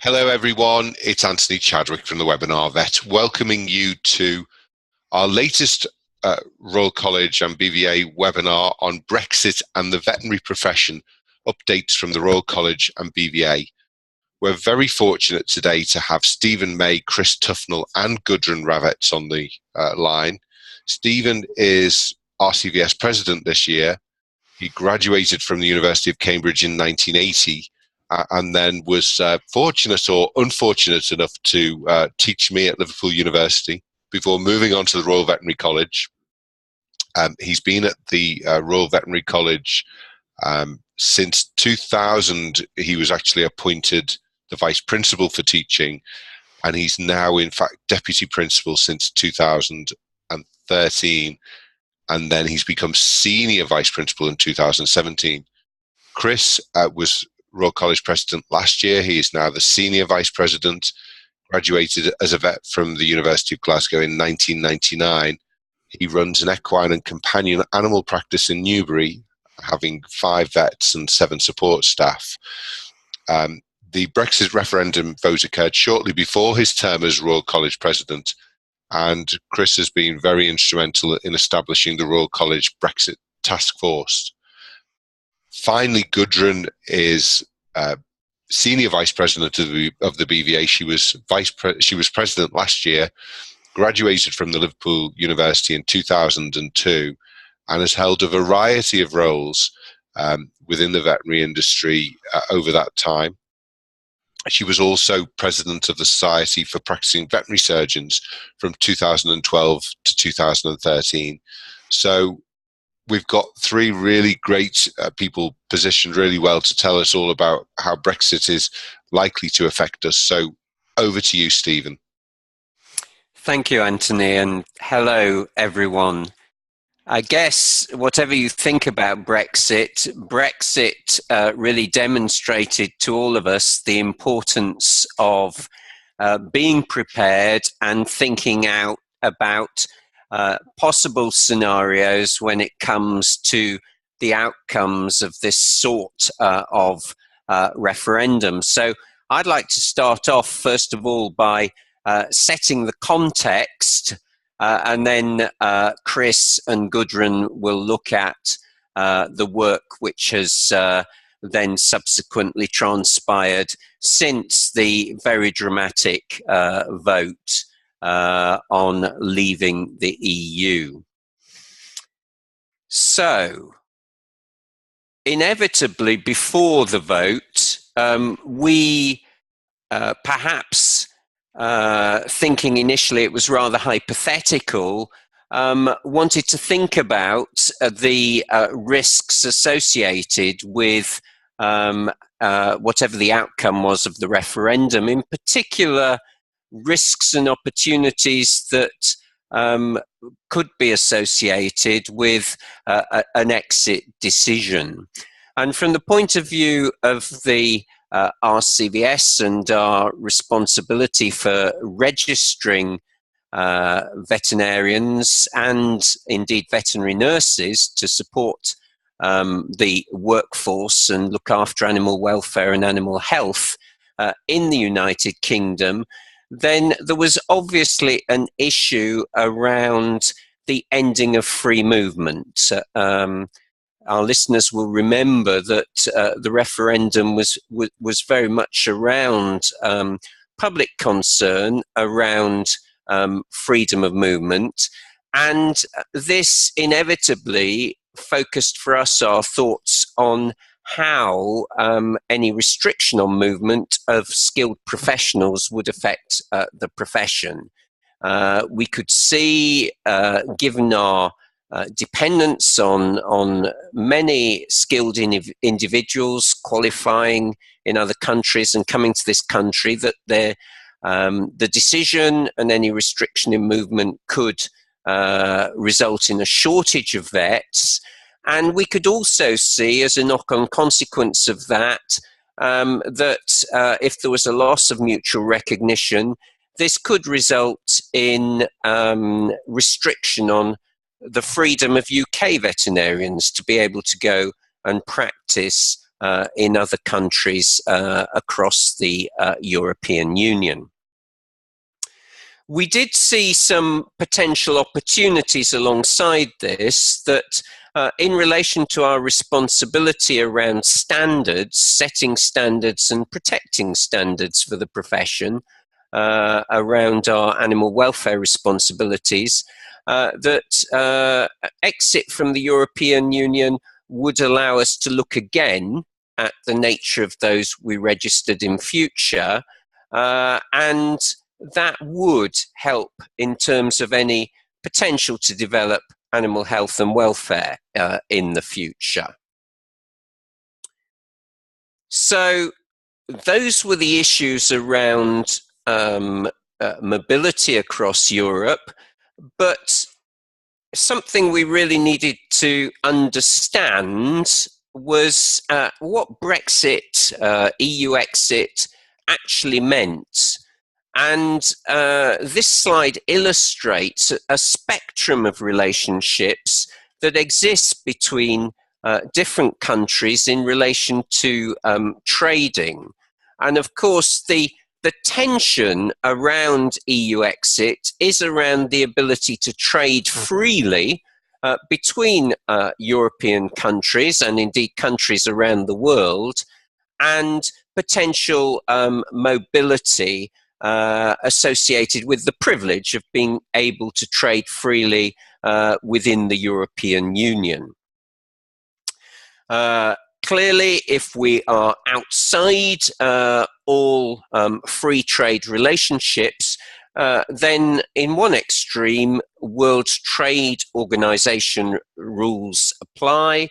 Hello everyone, it's Anthony Chadwick from the Webinar Vet, welcoming you to our latest Royal College and BVA webinar on Brexit and the veterinary profession, updates from the Royal College and BVA. We're very fortunate today to have Stephen May, Chris Tufnell and Gudrun Ravets on the line. Stephen is RCVS president this year. He graduated from the University of Cambridge in 1980. And then was fortunate or unfortunate enough to teach me at Liverpool University before moving on to the Royal Veterinary College. He's been at the Royal Veterinary College since 2000. He was actually appointed the Vice Principal for teaching, and he's now, in fact, Deputy Principal since 2013. And then he's become Senior Vice Principal in 2017. Chris was Royal College President last year. He is now the Senior Vice President, graduated as a vet from the University of Glasgow in 1999. He runs an equine and companion animal practice in Newbury, having 5 vets and 7 support staff. The Brexit referendum vote occurred shortly before his term as Royal College President, and Chris has been very instrumental in establishing the Royal College Brexit Task Force. Finally, Gudrun is Senior Vice President of the BVA. She was President last year, graduated from the Liverpool University in 2002, and has held a variety of roles within the veterinary industry over that time. She was also President of the Society for Practicing Veterinary Surgeons from 2012 to 2013. So we've got 3 really great people positioned really well to tell us all about how Brexit is likely to affect us. So over to you, Stephen. Thank you, Anthony, and hello, everyone. I guess whatever you think about Brexit really demonstrated to all of us the importance of being prepared and thinking out about possible scenarios when it comes to the outcomes of this sort of referendum. So I'd like to start off, first of all, by setting the context, and then Chris and Gudrun will look at the work which has then subsequently transpired since the very dramatic vote on leaving the EU. So, inevitably, before the vote, we perhaps thinking initially it was rather hypothetical, wanted to think about the risks associated with whatever the outcome was of the referendum, in particular risks and opportunities that could be associated with an exit decision. And from the point of view of the RCVS and our responsibility for registering veterinarians and indeed veterinary nurses to support the workforce and look after animal welfare and animal health in the United Kingdom, then there was obviously an issue around the ending of free movement. Our listeners will remember that the referendum was very much around public concern around freedom of movement, and this inevitably focused for us our thoughts on how any restriction on movement of skilled professionals would affect the profession. We could see, given our dependence on many skilled individuals qualifying in other countries and coming to this country, that the decision and any restriction in movement could result in a shortage of vets. And we could also see, as a knock-on consequence of that, that if there was a loss of mutual recognition, this could result in restriction on the freedom of UK veterinarians to be able to go and practice in other countries across the European Union. We did see some potential opportunities alongside this, that in relation to our responsibility around standards, setting standards and protecting standards for the profession, around our animal welfare responsibilities, that exit from the European Union would allow us to look again at the nature of those we registered in future, and that would help in terms of any potential to develop animal health and welfare in the future. So those were the issues around mobility across Europe, but something we really needed to understand was what Brexit, EU exit, actually meant. And this slide illustrates a spectrum of relationships that exists between different countries in relation to trading. And of course, the tension around EU exit is around the ability to trade freely between European countries and indeed countries around the world, and potential mobility associated with the privilege of being able to trade freely within the European Union. Clearly, if we are outside all free trade relationships, then in one extreme, World Trade Organization rules apply.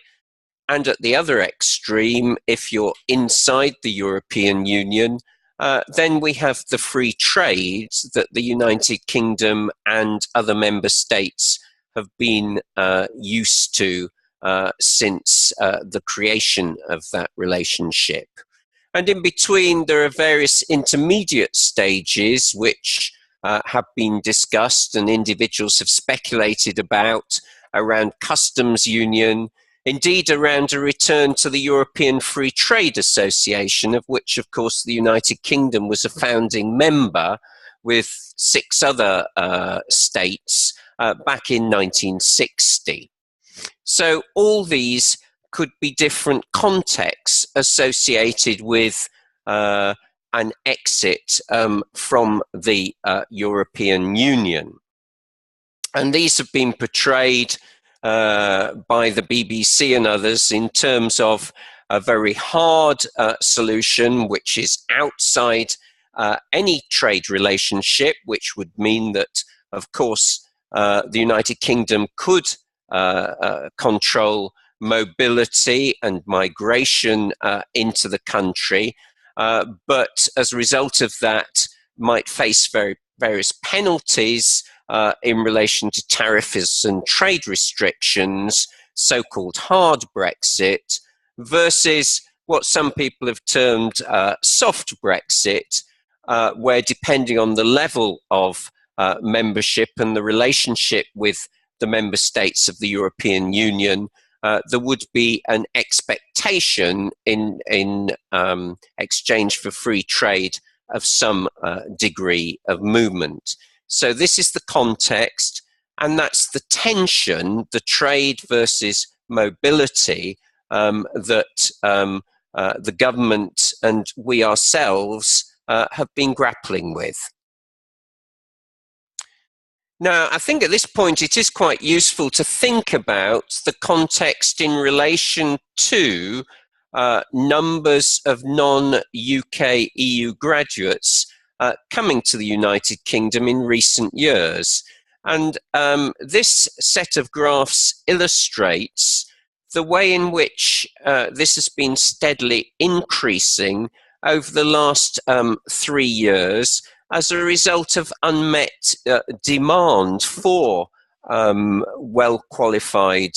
And at the other extreme, if you're inside the European Union, then we have the free trade that the United Kingdom and other member states have been used to since the creation of that relationship. And in between, there are various intermediate stages which have been discussed and individuals have speculated about, around customs union, indeed around a return to the European Free Trade Association, of which, of course, the United Kingdom was a founding member with 6 other states back in 1960. So all these could be different contexts associated with an exit from the European Union. And these have been portrayed by the BBC and others in terms of a very hard solution, which is outside any trade relationship, which would mean that, of course, the United Kingdom could control mobility and migration into the country, but as a result of that might face various penalties in relation to tariffs and trade restrictions, so-called hard Brexit, versus what some people have termed soft Brexit, where depending on the level of membership and the relationship with the member states of the European Union, there would be an expectation in exchange for free trade of some degree of movement. So this is the context, and that's the tension, the trade versus mobility, that the government and we ourselves have been grappling with. Now, I think at this point it is quite useful to think about the context in relation to numbers of non-UK EU graduates coming to the United Kingdom in recent years. And this set of graphs illustrates the way in which this has been steadily increasing over the last 3 years as a result of unmet demand for well-qualified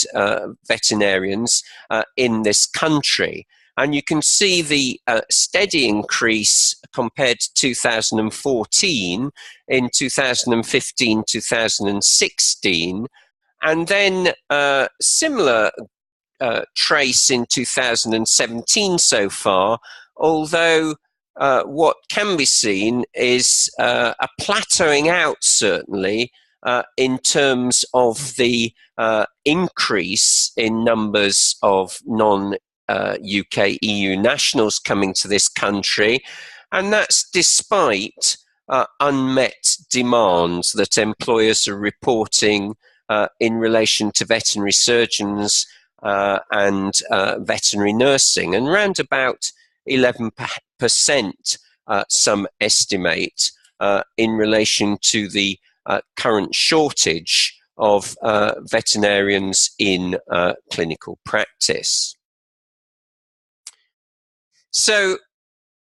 veterinarians in this country. And you can see the steady increase compared to 2014, in 2015, 2016, and then similar trace in 2017 so far, although what can be seen is a plateauing out, certainly, in terms of the increase in numbers of non-UK EU nationals coming to this country, and that's despite unmet demands that employers are reporting in relation to veterinary surgeons and veterinary nursing. And around about 11%, some estimate, in relation to the current shortage of veterinarians in clinical practice. So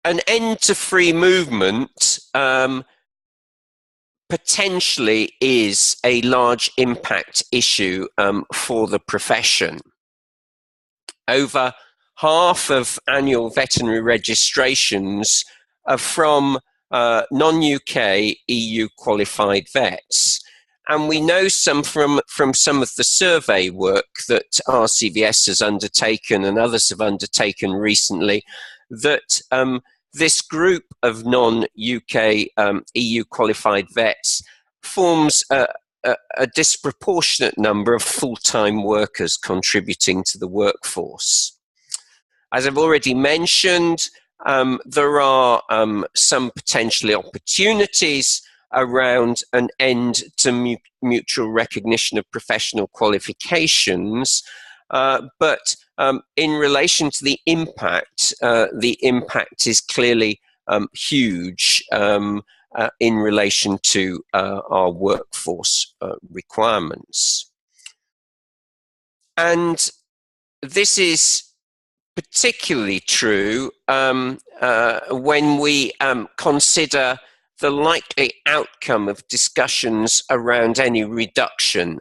an end to free movement potentially is a large impact issue for the profession. Over half of annual veterinary registrations are from non-UK EU qualified vets. And we know from some of the survey work that RCVS has undertaken and others have undertaken recently that this group of non-UK EU qualified vets forms a disproportionate number of full-time workers contributing to the workforce. As I've already mentioned, there are some potentially opportunities around an end to mutual recognition of professional qualifications, but in relation to the impact is clearly huge in relation to our workforce requirements. And this is particularly true when we consider the likely outcome of discussions around any reduction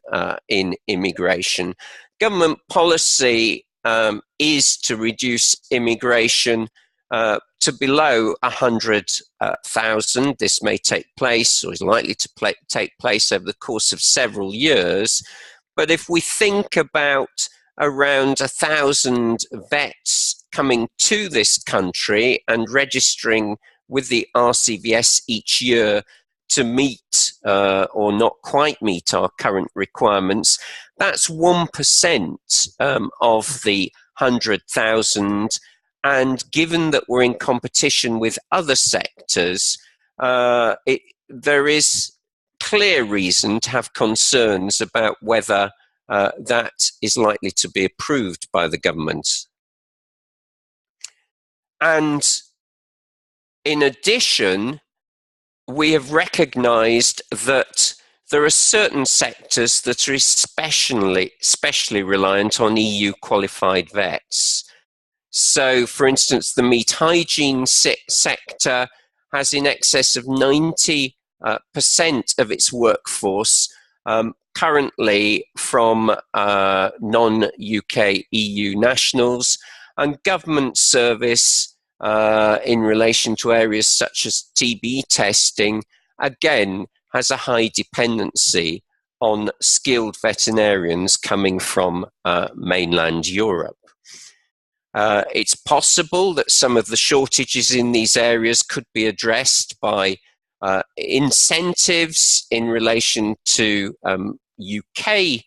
in immigration. Government policy is to reduce immigration to below 100,000. This may take place, or is likely to take place, over the course of several years. But if we think about around 1,000 vets coming to this country and registering with the RCVS each year to meet or not quite meet our current requirements, that's 1% of the 100,000. And given that we're in competition with other sectors, there is clear reason to have concerns about whether that is likely to be approved by the government. And in addition, we have recognized that there are certain sectors that are especially reliant on EU qualified vets. So, for instance, the meat hygiene sector has in excess of 90% of its workforce currently from non-UK EU nationals, and government service in relation to areas such as TB testing, again, has a high dependency on skilled veterinarians coming from mainland Europe. It's possible that some of the shortages in these areas could be addressed by incentives in relation to UK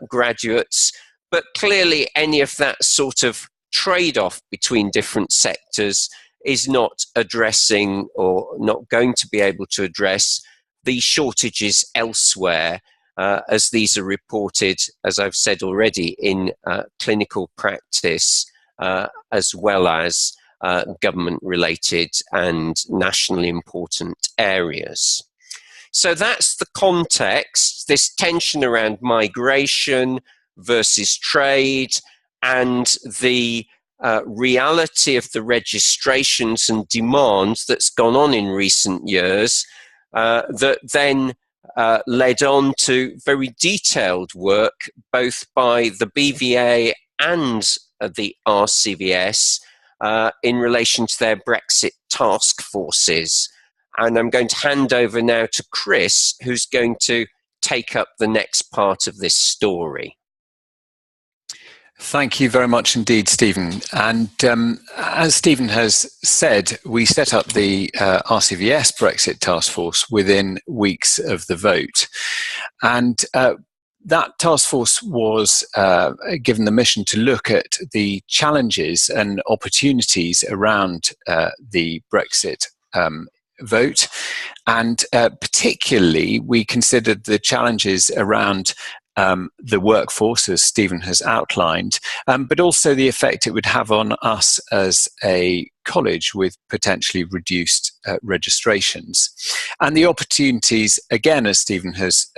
graduates, but clearly any of that sort of trade-off between different sectors is not addressing, or not going to be able to address, the shortages elsewhere, as these are reported, as I've said already, in clinical practice, as well as government-related and nationally important areas. So that's the context, this tension around migration versus trade, and the reality of the registrations and demands that's gone on in recent years, that then led on to very detailed work, both by the BVA and the RCVS, in relation to their Brexit task forces. And I'm going to hand over now to Chris, who's going to take up the next part of this story. Thank you very much indeed, Stephen. And as Stephen has said, we set up the RCVS Brexit Task Force within weeks of the vote. And that task force was given the mission to look at the challenges and opportunities around the Brexit vote. And particularly, we considered the challenges around the workforce, as Stephen has outlined, but also the effect it would have on us as a college with potentially reduced registrations. And the opportunities, again, as Stephen has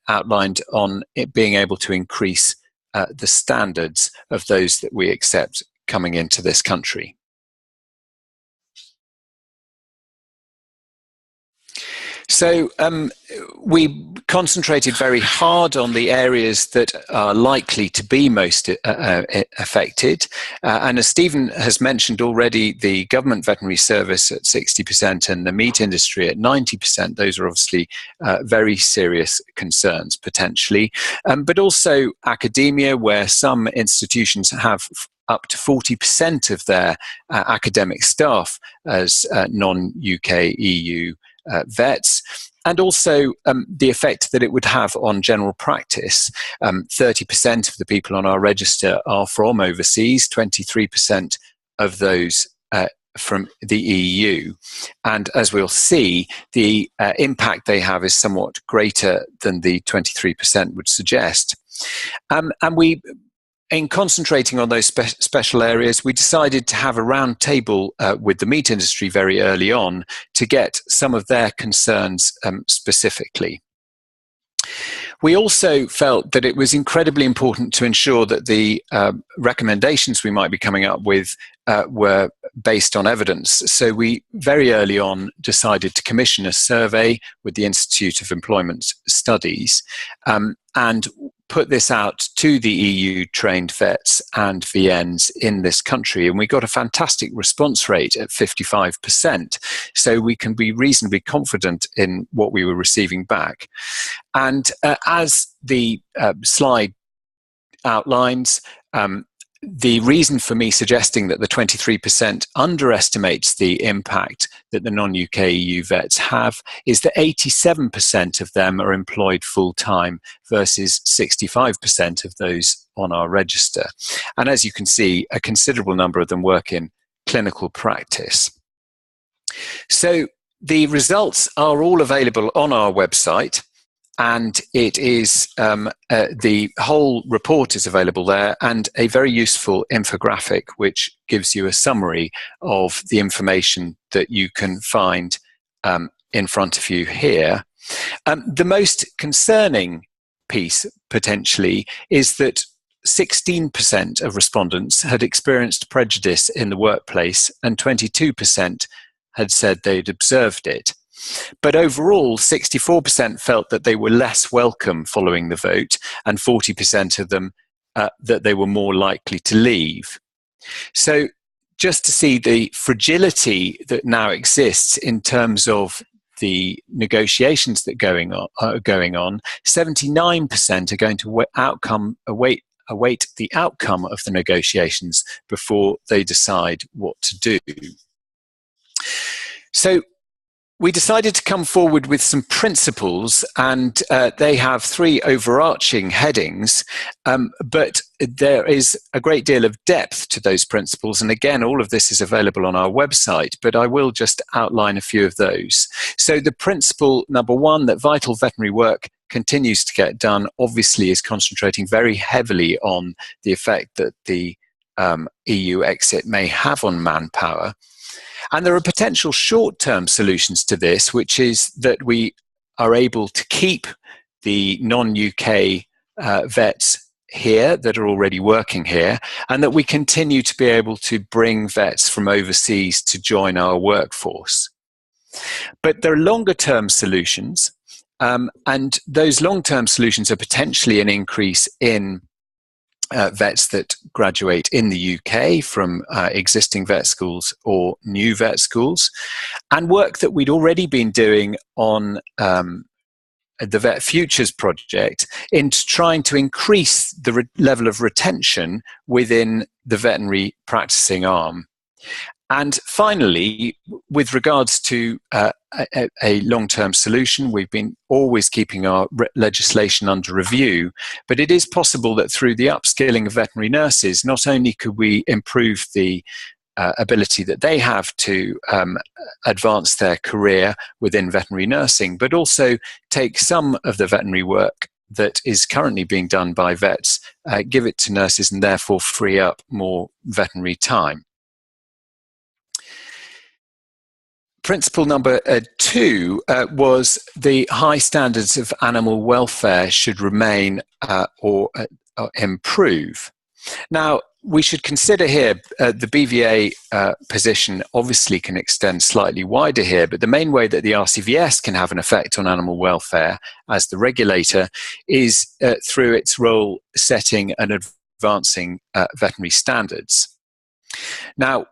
outlined, on it being able to increase the standards of those that we accept coming into this country. So we concentrated very hard on the areas that are likely to be most affected. And as Stephen has mentioned already, the government veterinary service at 60% and the meat industry at 90%, those are obviously very serious concerns potentially. But also academia, where some institutions have up to 40% of their academic staff as non-UK EU vets, and also the effect that it would have on general practice. 30% of the people on our register are from overseas, 23% of those from the EU. And as we'll see, the impact they have is somewhat greater than the 23% would suggest. And we, in concentrating on those special areas, we decided to have a round table with the meat industry very early on to get some of their concerns specifically. We also felt that it was incredibly important to ensure that the recommendations we might be coming up with were based on evidence. So we very early on decided to commission a survey with the Institute of Employment Studies and put this out to the EU trained vets and VNs in this country. And we got a fantastic response rate at 55%. So we can be reasonably confident in what we were receiving back. And as the slide outlines, the reason for me suggesting that the 23% underestimates the impact that the non-UK EU vets have is that 87% of them are employed full-time versus 65% of those on our register. And as you can see, a considerable number of them work in clinical practice. So the results are all available on our website. And it is the whole report is available there, and a very useful infographic which gives you a summary of the information that you can find in front of you here. The most concerning piece potentially is that 16% of respondents had experienced prejudice in the workplace and 22% had said they'd observed it. But overall, 64% felt that they were less welcome following the vote, and 40% of them that they were more likely to leave. So just to see the fragility that now exists in terms of the negotiations that are going on, 79% are going to await the outcome of the negotiations before they decide what to do. So we decided to come forward with some principles, and they have three overarching headings, but there is a great deal of depth to those principles. And again, all of this is available on our website, but I will just outline a few of those. So the principle number one, that vital veterinary work continues to get done, obviously is concentrating very heavily on the effect that the EU exit may have on manpower. And there are potential short-term solutions to this, which is that we are able to keep the non-UK vets here that are already working here, and that we continue to be able to bring vets from overseas to join our workforce. But there are longer-term solutions, and those long-term solutions are potentially an increase in vets that graduate in the UK from existing vet schools or new vet schools, and work that we'd already been doing on the Vet Futures project into trying to increase the level of retention within the veterinary practicing arm. And finally, with regards to a long-term solution, we've been always keeping our legislation under review, but it is possible that through the upskilling of veterinary nurses, not only could we improve the ability that they have to advance their career within veterinary nursing, but also take some of the veterinary work that is currently being done by vets, give it to nurses, and therefore free up more veterinary time. Principle number 2 was the high standards of animal welfare should remain or improve. Now, we should consider here the BVA position obviously can extend slightly wider here, but the main way that the RCVS can have an effect on animal welfare as the regulator is through its role setting and advancing veterinary standards. Now,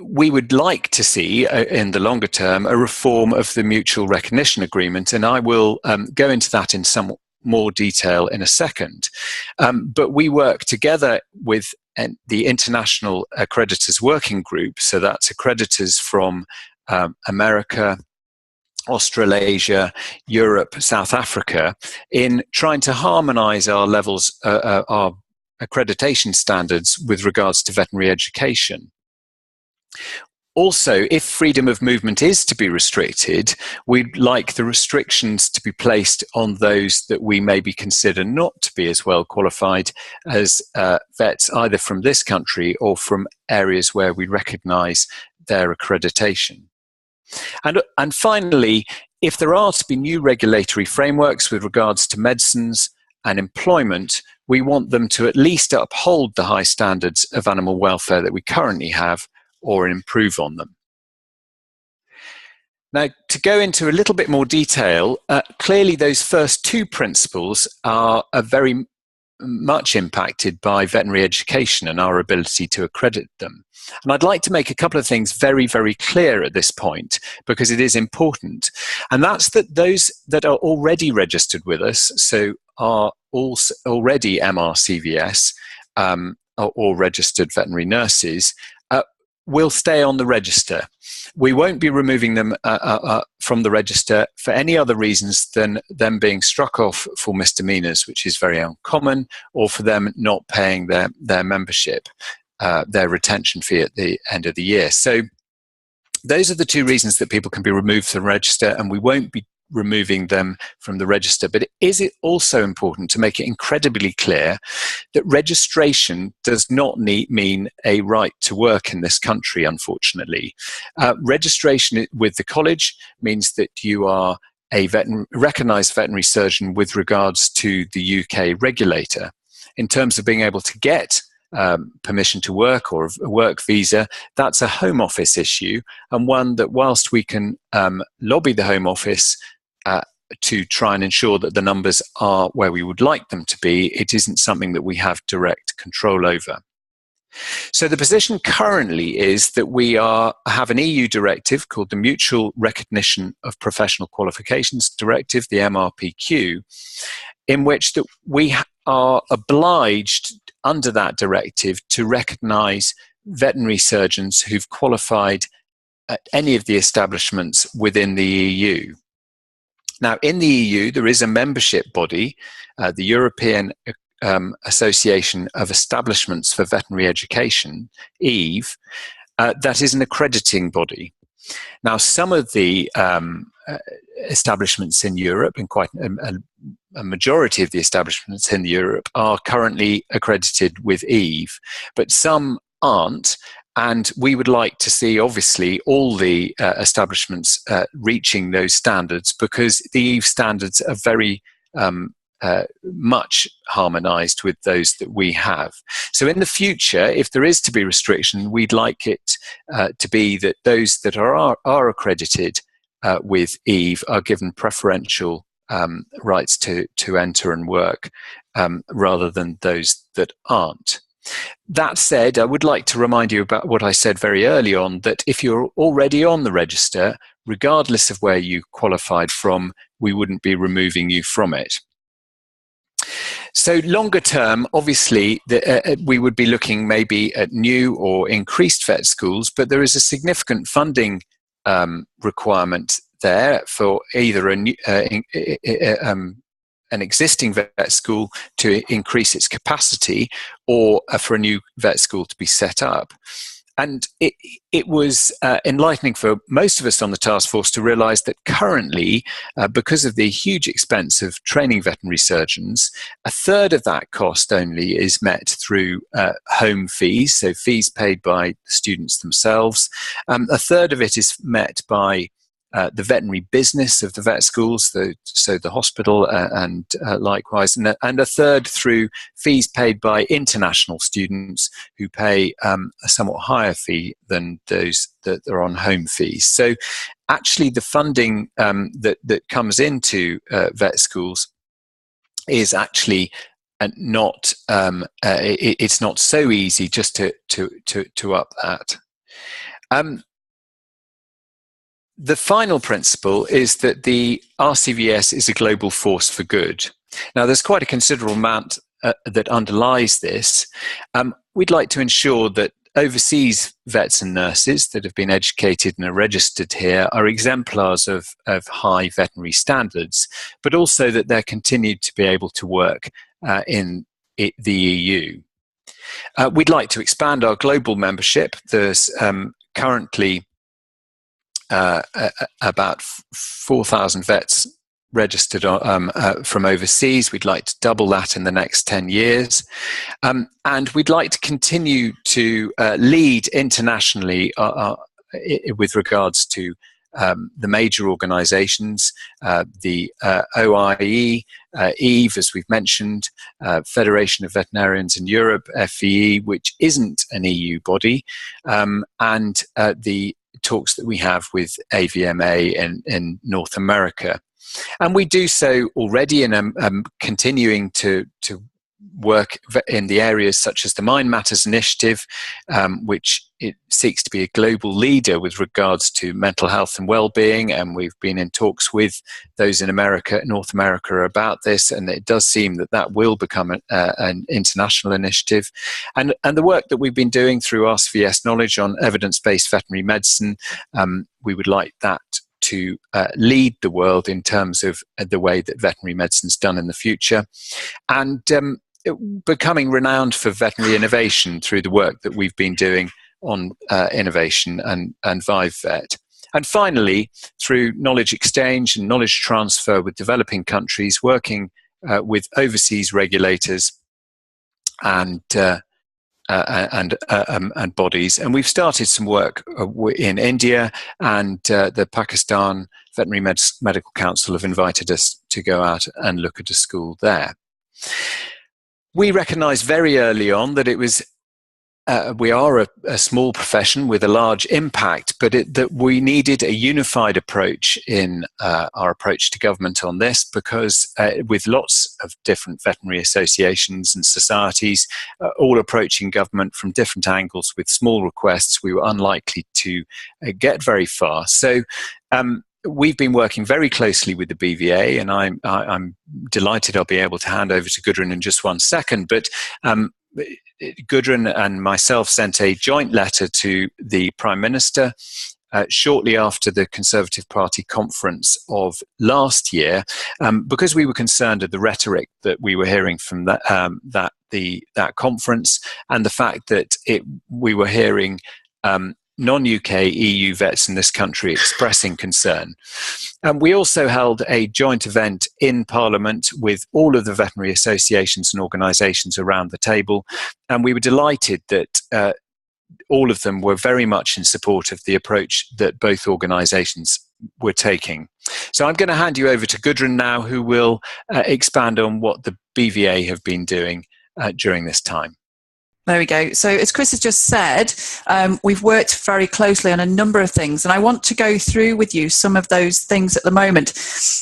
we would like to see in the longer term a reform of the mutual recognition agreement, and I will go into that in some more detail in a second. But we work together with the International Accreditors Working Group, so that's accreditors from America, Australasia, Europe, South Africa, in trying to harmonise our levels, our accreditation standards with regards to veterinary education. Also, if freedom of movement is to be restricted, we'd like the restrictions to be placed on those that we maybe consider not to be as well qualified as vets, either from this country or from areas where we recognise their accreditation. And finally, if there are to be new regulatory frameworks with regards to medicines and employment, we want them to at least uphold the high standards of animal welfare that we currently have, or improve on them. Now, to go into a little bit more detail, clearly those first 2 principles are very much impacted by veterinary education and our ability to accredit them. And I'd like to make a couple of things very, very clear at this point, because it is important. And that's that those that are already registered with us, so are also already MRCVS or registered veterinary nurses, will stay on the register. We won't be removing them from the register for any other reasons than them being struck off for misdemeanors, which is very uncommon, or for them not paying their membership, their retention fee at the end of the year. So those are the 2 reasons that people can be removed from the register, and we won't be removing them from the register. But is it also important to make it incredibly clear that registration does not mean a right to work in this country, unfortunately. Registration with the college means that you are a recognised veterinary surgeon with regards to the UK regulator. In terms of being able to get permission to work or a work visa, that's a Home Office issue, and one that whilst we can lobby the Home Office to try and ensure that the numbers are where we would like them to be, it isn't something that we have direct control over. So the position currently is that we have an EU directive called the Mutual Recognition of Professional Qualifications Directive, the MRPQ, in which that we are obliged under that directive to recognise veterinary surgeons who've qualified at any of the establishments within the EU. Now, in the EU, there is a membership body, the European Association of Establishments for Veterinary Education, EVE, that is an accrediting body. Now, some of the establishments in Europe, and quite a majority of the establishments in Europe, are currently accredited with EVE, but some aren't. And we would like to see, obviously, all the establishments reaching those standards, because the EVE standards are very much harmonised with those that we have. So in the future, if there is to be restriction, we'd like it to be that those that are accredited with EVE are given preferential rights to enter and work, rather than those that aren't. That said, I would like to remind you about what I said very early on, that if you're already on the register, regardless of where you qualified from, we wouldn't be removing you from it. So longer term, obviously, we would be looking maybe at new or increased vet schools, but there is a significant funding requirement there for either an existing vet school to increase its capacity, or for a new vet school to be set up. And it was enlightening for most of us on the task force to realise that currently, because of the huge expense of training veterinary surgeons, a third of that cost only is met through home fees, so fees paid by the students themselves. A third of it is met by the veterinary business of the vet schools, so the hospital and likewise, and a third through fees paid by international students who pay a somewhat higher fee than those that are on home fees. So actually the funding that comes into vet schools is actually not, it's not so easy just to up that. The final principle is that the RCVS is a global force for good. Now, there's quite a considerable amount that underlies this. We'd like to ensure that overseas vets and nurses that have been educated and are registered here are exemplars of high veterinary standards, but also that they're continued to be able to work in the EU. We'd like to expand our global membership. There's currently about 4,000 vets registered from overseas. We'd like to double that in the next 10 years. And we'd like to continue to lead internationally with regards to the major organizations, the OIE, EVE, as we've mentioned, Federation of Veterinarians in Europe, FVE, which isn't an EU body, and the talks that we have with AVMA in North America. And we do so already, and continuing to work in the areas such as the Mind Matters initiative, which it seeks to be a global leader with regards to mental health and well-being. And we've been in talks with those in North America about this, and it does seem that will become an international initiative. And the work that we've been doing through RCVS Knowledge on evidence-based veterinary medicine, we would like that to lead the world in terms of the way that veterinary medicine is done in the future, and becoming renowned for veterinary innovation through the work that we've been doing on innovation and ViveVet. And finally, through knowledge exchange and knowledge transfer with developing countries, working with overseas regulators and bodies. And we've started some work in India, and the Pakistan Veterinary Medical Council have invited us to go out and look at a school there. We recognised very early on that it was we are a small profession with a large impact, but that we needed a unified approach in our approach to government on this, because with lots of different veterinary associations and societies all approaching government from different angles with small requests, we were unlikely to get very far. So we've been working very closely with the BVA, and I'm delighted I'll be able to hand over to Gudrun in just one second. But Gudrun and myself sent a joint letter to the Prime Minister shortly after the Conservative Party conference of last year, because we were concerned at the rhetoric that we were hearing from that conference, and the fact that we were hearing non-UK EU vets in this country expressing concern. And we also held a joint event in Parliament with all of the veterinary associations and organisations around the table, and we were delighted that all of them were very much in support of the approach that both organisations were taking. So I'm going to hand you over to Gudrun now, who will expand on what the BVA have been doing during this time. There we go. So as Chris has just said, we've worked very closely on a number of things, and I want to go through with you some of those things at the moment,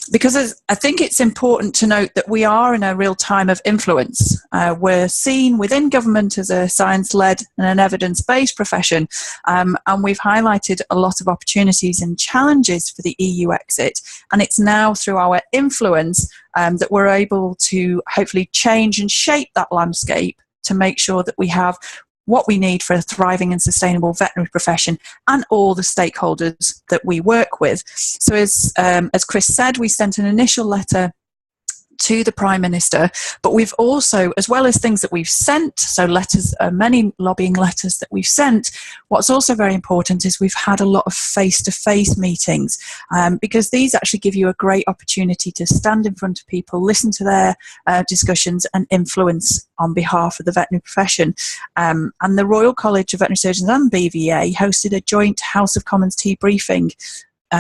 because I think it's important to note that we are in a real time of influence. We're seen within government as a science-led and an evidence-based profession, and we've highlighted a lot of opportunities and challenges for the EU exit, and it's now through our influence that we're able to hopefully change and shape that landscape to make sure that we have what we need for a thriving and sustainable veterinary profession and all the stakeholders that we work with. So as Chris said, we sent an initial letter to the Prime Minister, but we've also, as well as things that we've sent, so letters, many lobbying letters that we've sent, what's also very important is we've had a lot of face-to-face meetings, because these actually give you a great opportunity to stand in front of people, listen to their discussions and influence on behalf of the veterinary profession. And the Royal College of Veterinary Surgeons and BVA hosted a joint House of Commons tea briefing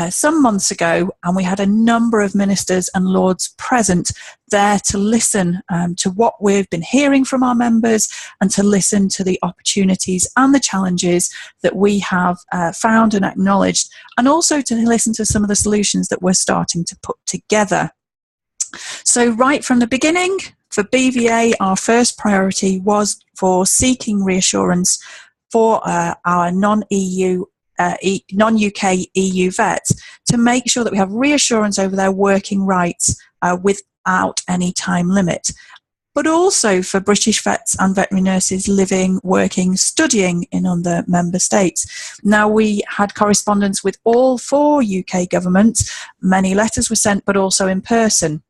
some months ago, and we had a number of ministers and lords present there to listen to what we've been hearing from our members and to listen to the opportunities and the challenges that we have found and acknowledged, and also to listen to some of the solutions that we're starting to put together. So right from the beginning, for BVA, our first priority was for seeking reassurance for our non-UK EU vets to make sure that we have reassurance over their working rights without any time limit. But also for British vets and veterinary nurses living, working, studying in other member states. Now, we had correspondence with all 4 UK governments. Many letters were sent, but also in person.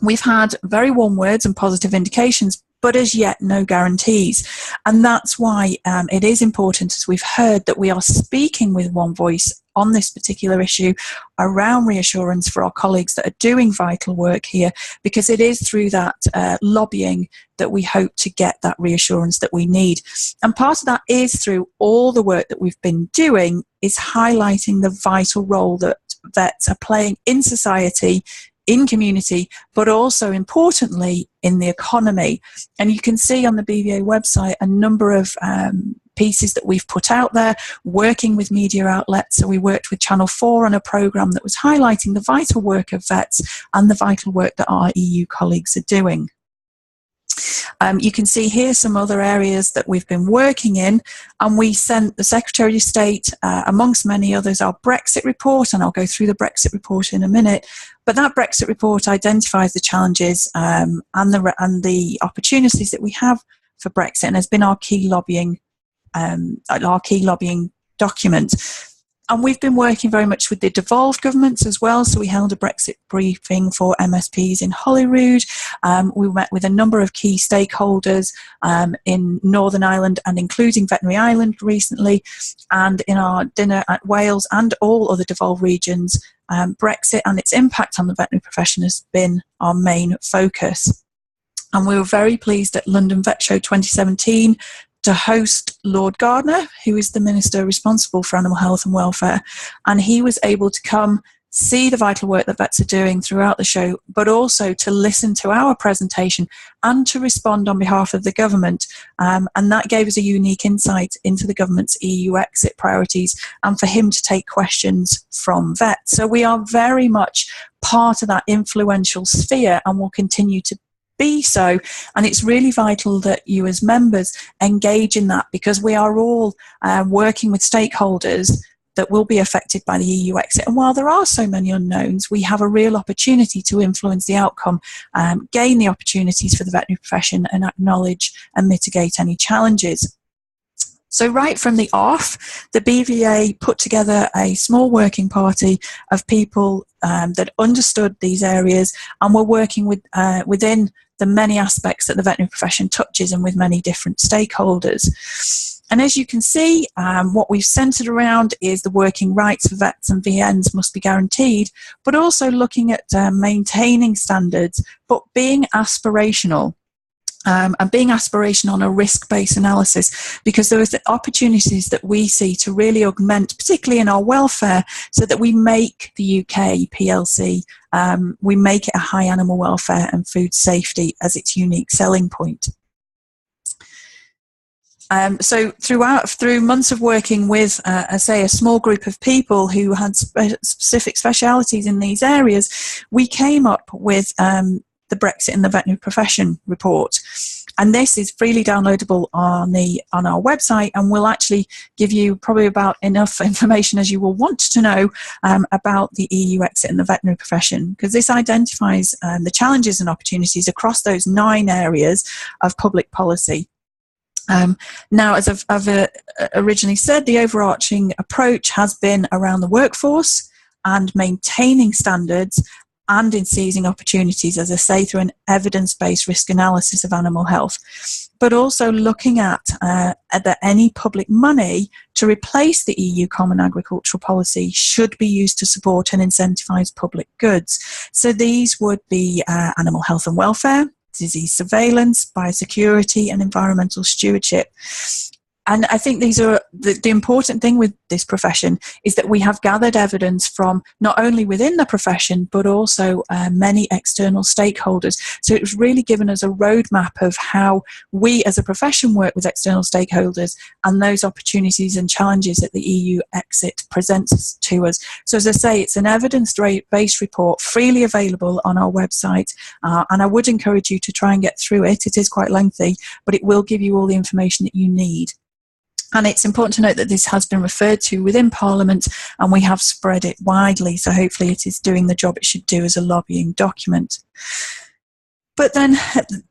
We've had very warm words and positive indications, but as yet no guarantees. And that's why it is important, as we've heard, that we are speaking with one voice on this particular issue around reassurance for our colleagues that are doing vital work here, because it is through that lobbying that we hope to get that reassurance that we need. And part of that is through all the work that we've been doing is highlighting the vital role that vets are playing in society, in community, but also importantly in the economy. And you can see on the BVA website a number of pieces that we've put out there, working with media outlets. So we worked with Channel 4 on a programme that was highlighting the vital work of vets and the vital work that our EU colleagues are doing. You can see here some other areas that we've been working in, and we sent the Secretary of State, amongst many others, our Brexit report, and I'll go through the Brexit report in a minute. But that Brexit report identifies the challenges and the opportunities that we have for Brexit, and has been our key lobbying document. And we've been working very much with the devolved governments as well. So we held a Brexit briefing for MSPs in Holyrood. We met with a number of key stakeholders in Northern Ireland and including Veterinary Ireland recently. And in our dinner at Wales and all other devolved regions, Brexit and its impact on the veterinary profession has been our main focus. And we were very pleased at London Vet Show 2017 to host Lord Gardner, who is the Minister responsible for animal health and welfare, and he was able to come see the vital work that vets are doing throughout the show, but also to listen to our presentation and to respond on behalf of the government, and that gave us a unique insight into the government's EU exit priorities and for him to take questions from vets. So we are very much part of that influential sphere and will continue to be so, and it's really vital that you as members engage in that, because we are all working with stakeholders that will be affected by the EU exit. And while there are so many unknowns, we have a real opportunity to influence the outcome, gain the opportunities for the veterinary profession, and acknowledge and mitigate any challenges. So right from the off, the BVA put together a small working party of people that understood these areas and were working with within the many aspects that the veterinary profession touches and with many different stakeholders. And as you can see, what we've centred around is the working rights for vets and VNs must be guaranteed, but also looking at maintaining standards, but being aspirational. And being aspirational on a risk-based analysis, because there are the opportunities that we see to really augment, particularly in our welfare, so that we make the UK PLC, we make it a high animal welfare and food safety as its unique selling point. So through months of working with, a small group of people who had specific specialities in these areas, we came up with the Brexit in the Veterinary Profession report. And this is freely downloadable on our website, and will actually give you probably about enough information as you will want to know about the EU exit in the veterinary profession, because this identifies the challenges and opportunities across those 9 areas of public policy. Now, as I've originally said, the overarching approach has been around the workforce and maintaining standards, and in seizing opportunities, as I say, through an evidence-based risk analysis of animal health, but also looking at that any public money to replace the EU Common Agricultural Policy should be used to support and incentivise public goods. So these would be animal health and welfare, disease surveillance, biosecurity, and environmental stewardship. And I think these are the important thing with this profession is that we have gathered evidence from not only within the profession, but also many external stakeholders. So it's really given us a roadmap of how we as a profession work with external stakeholders and those opportunities and challenges that the EU exit presents to us. So as I say, it's an evidence-based report freely available on our website. And I would encourage you to try and get through it. It is quite lengthy, but it will give you all the information that you need. And it's important to note that this has been referred to within Parliament, and we have spread it widely, so hopefully it is doing the job it should do as a lobbying document. But then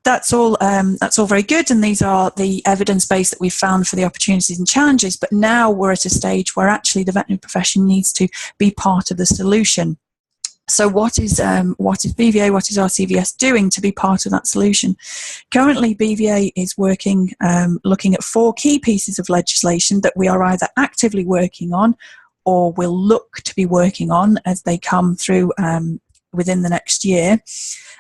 that's all very good, and these are the evidence base that we've found for the opportunities and challenges. But now we're at a stage where actually the veterinary profession needs to be part of the solution. So what is BVA, what is RCVS doing to be part of that solution? Currently, BVA is working, looking at 4 key pieces of legislation that we are either actively working on or will look to be working on as they come through within the next year.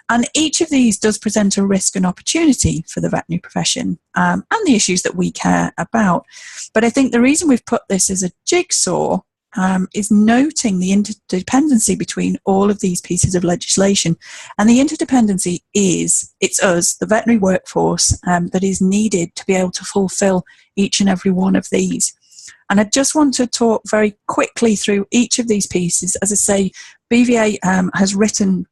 And each of these does present a risk and opportunity for the veterinary profession and the issues that we care about. But I think the reason we've put this as a jigsaw is noting the interdependency between all of these pieces of legislation. And the interdependency it's us, the veterinary workforce, that is needed to be able to fulfil each and every one of these. And I just want to talk very quickly through each of these pieces. As I say, BVA has written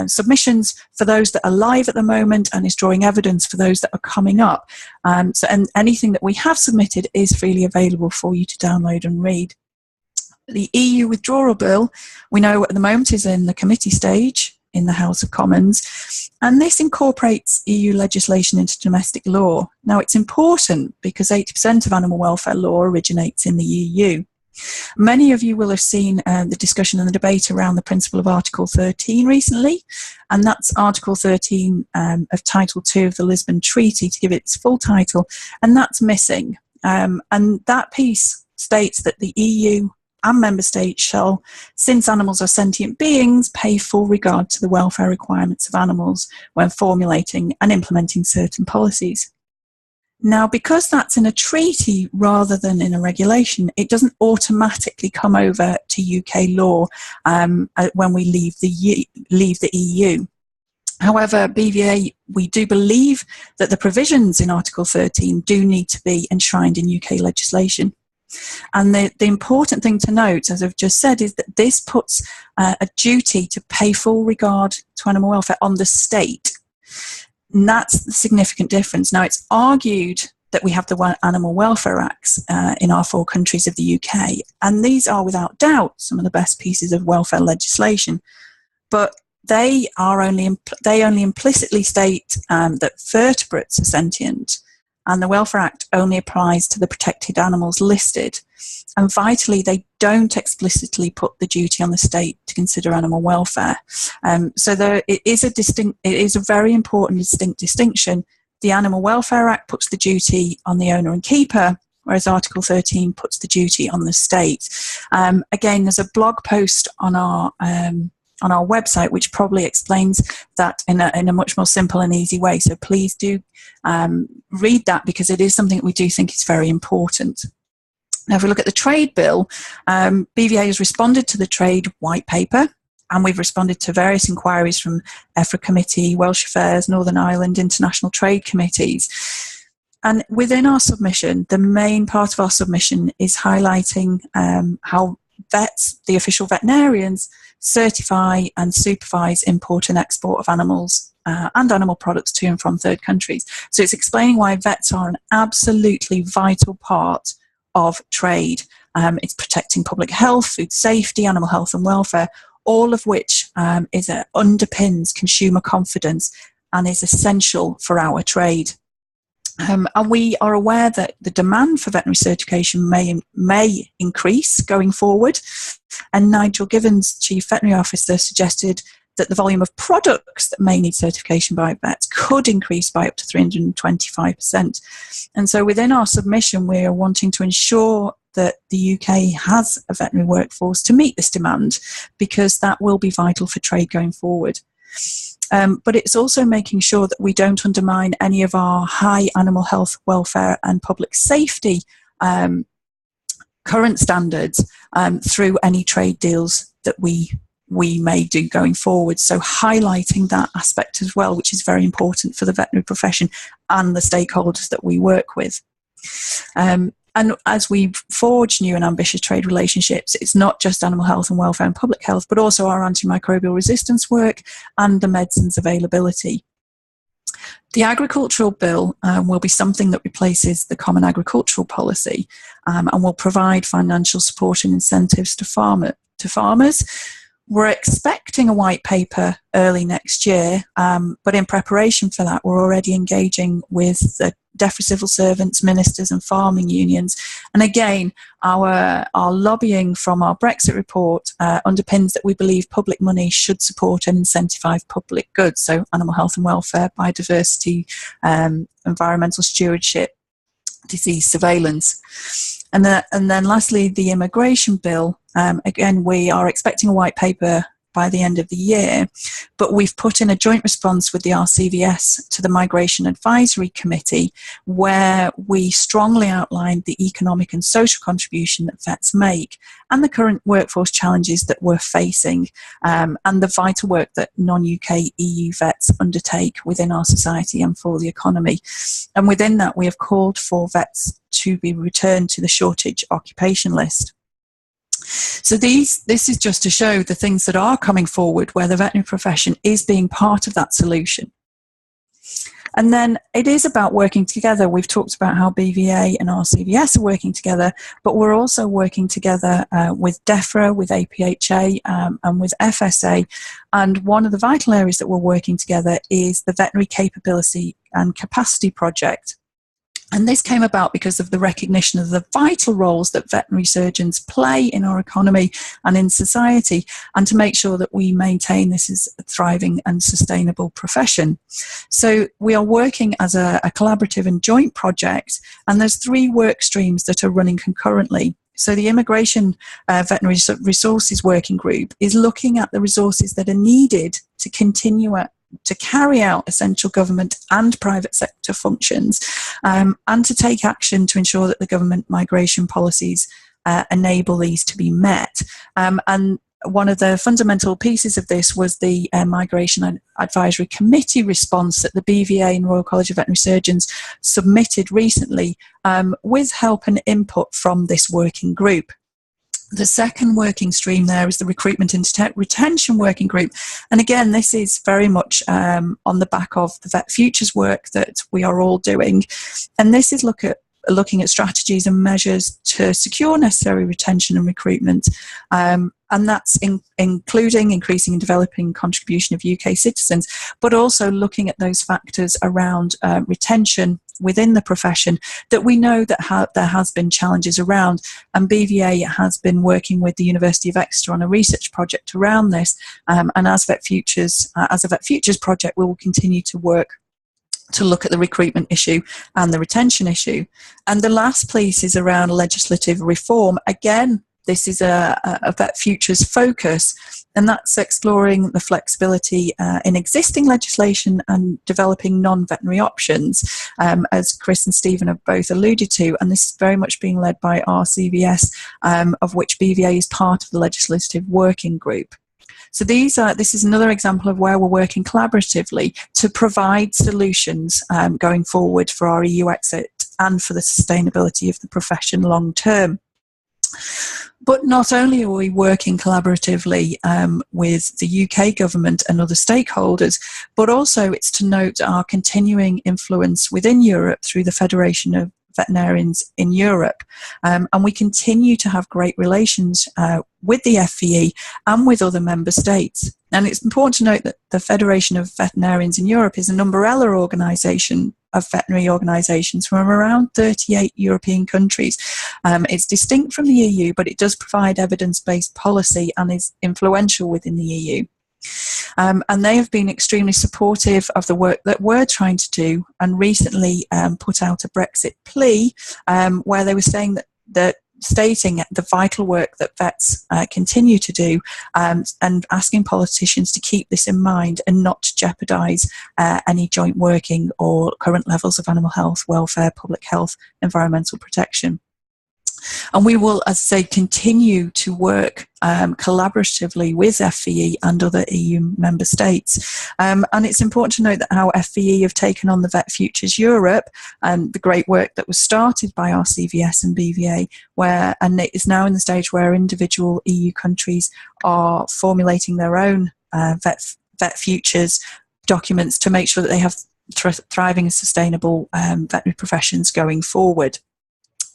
submissions for those that are live at the moment and is drawing evidence for those that are coming up. And anything that we have submitted is freely available for you to download and read. The EU withdrawal bill, we know at the moment, is in the committee stage in the House of Commons, and this incorporates EU legislation into domestic law. Now, it's important because 80% of animal welfare law originates in the EU. Many of you will have seen the discussion and the debate around the principle of Article 13 recently, and that's Article 13 of Title 2 of the Lisbon Treaty, to give it its full title, and that's missing. And that piece states that the EU and member states shall, since animals are sentient beings, pay full regard to the welfare requirements of animals when formulating and implementing certain policies. Now, because that's in a treaty rather than in a regulation, it doesn't automatically come over to UK law when we leave the EU. However, BVA, we do believe that the provisions in Article 13 do need to be enshrined in UK legislation. And the important thing to note, as I've just said, is that this puts a duty to pay full regard to animal welfare on the state. And that's the significant difference. Now, it's argued that we have the Animal Welfare Acts in our 4 countries of the UK, and these are without doubt some of the best pieces of welfare legislation. But they only implicitly state that vertebrates are sentient, and the Welfare Act only applies to the protected animals listed. And vitally, they don't explicitly put the duty on the state to consider animal welfare. So it is a very important distinction. The Animal Welfare Act puts the duty on the owner and keeper, whereas Article 13 puts the duty on the state. Again, there's a blog post on our website which probably explains that in a much more simple and easy way. So please do read that, because it is something that we do think is very important. Now, if we look at the trade bill, BVA has responded to the trade white paper, and we've responded to various inquiries from EFRA Committee, Welsh Affairs, Northern Ireland, International Trade Committees. And within our submission, the main part of our submission is highlighting how vets, the official veterinarians, certify and supervise import and export of animals and animal products to and from third countries. So it's explaining why vets are an absolutely vital part of trade. It's protecting public health, food safety, animal health and welfare, all of which underpins consumer confidence and is essential for our trade. And we are aware that the demand for veterinary certification may increase going forward. And Nigel Givens, Chief Veterinary Officer, suggested that the volume of products that may need certification by vets could increase by up to 325%. And so within our submission, we are wanting to ensure that the UK has a veterinary workforce to meet this demand, because that will be vital for trade going forward. But it's also making sure that we don't undermine any of our high animal health, welfare and public safety current standards through any trade deals that we may do going forward. So highlighting that aspect as well, which is very important for the veterinary profession and the stakeholders that we work with. And as we forge new and ambitious trade relationships, it's not just animal health and welfare and public health, but also our antimicrobial resistance work and the medicines availability. The agricultural bill will be something that replaces the common agricultural policy and will provide financial support and incentives to farmers. We're expecting a white paper early next year, but in preparation for that, we're already engaging with the DEFRA civil servants, ministers and farming unions. And again, our lobbying from our Brexit report underpins that we believe public money should support and incentivise public goods, so animal health and welfare, biodiversity, environmental stewardship, disease surveillance. And then lastly, the immigration bill. Again, we are expecting a white paper by the end of the year, but we've put in a joint response with the RCVS to the Migration Advisory Committee, where we strongly outlined the economic and social contribution that vets make and the current workforce challenges that we're facing, and the vital work that non-UK EU vets undertake within our society and for the economy. And within that, we have called for vets to be returned to the shortage occupation list. So this is just to show the things that are coming forward where the veterinary profession is being part of that solution. And then it is about working together. We've talked about how BVA and RCVS are working together, but we're also working together with DEFRA, with APHA and with FSA. And one of the vital areas that we're working together is the Veterinary Capability and Capacity Project. And this came about because of the recognition of the vital roles that veterinary surgeons play in our economy and in society, and to make sure that we maintain this as a thriving and sustainable profession. So we are working as a collaborative and joint project, and there's 3 work streams that are running concurrently. So the Immigration Veterinary Resources Working Group is looking at the resources that are needed to continue to carry out essential government and private sector functions, and to take action to ensure that the government migration policies enable these to be met. And one of the fundamental pieces of this was the Migration Advisory Committee response that the BVA and Royal College of Veterinary Surgeons submitted recently, with help and input from this working group. The second working stream there is the Recruitment and Retention Working Group. And again, this is very much on the back of the Vet Futures work that we are all doing. And this is looking at strategies and measures to secure necessary retention and recruitment. And that's including increasing and developing contribution of UK citizens, but also looking at those factors around retention within the profession that we know that there has been challenges around, and BVA has been working with the University of Exeter on a research project around this, and as a Vet Futures project, we will continue to work to look at the recruitment issue and the retention issue. And the last piece is around legislative reform. Again, this is a Vet Futures focus, and that's exploring the flexibility in existing legislation and developing non-veterinary options, as Chris and Stephen have both alluded to. And this is very much being led by RCVS, of which BVA is part of the legislative working group. So this is another example of where we're working collaboratively to provide solutions going forward for our EU exit and for the sustainability of the profession long term. But not only are we working collaboratively with the UK government and other stakeholders, but also it's to note our continuing influence within Europe through the Federation of Veterinarians in Europe. And we continue to have great relations with the FVE and with other member states. And it's important to note that the Federation of Veterinarians in Europe is an umbrella organisation of veterinary organisations from around 38 European countries. It's distinct from the EU, but it does provide evidence-based policy and is influential within the EU. And they have been extremely supportive of the work that we're trying to do, and recently put out a Brexit plea where they were saying that stating the vital work that vets continue to do, and asking politicians to keep this in mind and not to jeopardise any joint working or current levels of animal health, welfare, public health, environmental protection. And we will, as I say, continue to work collaboratively with FVE and other EU member states. And it's important to note that how FVE have taken on the Vet Futures Europe and the great work that was started by RCVS and BVA, and it is now in the stage where individual EU countries are formulating their own Vet Futures documents to make sure that they have thriving and sustainable veterinary professions going forward.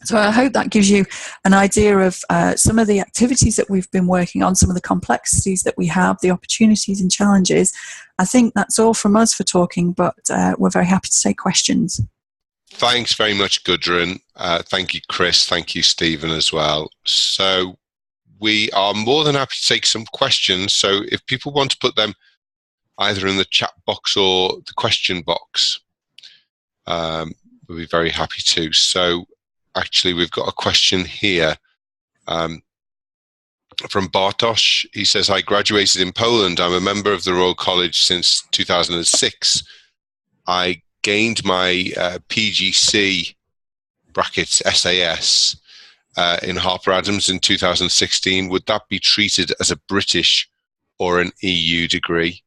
So I hope that gives you an idea of some of the activities that we've been working on, some of the complexities that we have, the opportunities and challenges. I think that's all from us for talking, but we're very happy to take questions. Thanks very much, Gudrun. Thank you, Chris. Thank you, Stephen, as well. So we are more than happy to take some questions. So if people want to put them either in the chat box or the question box, we'll be very happy to. So actually, we've got a question here from Bartosz. He says, I graduated in Poland. I'm a member of the Royal College since 2006. I gained my PGC brackets SAS in Harper Adams in 2016. Would that be treated as a British or an EU degree?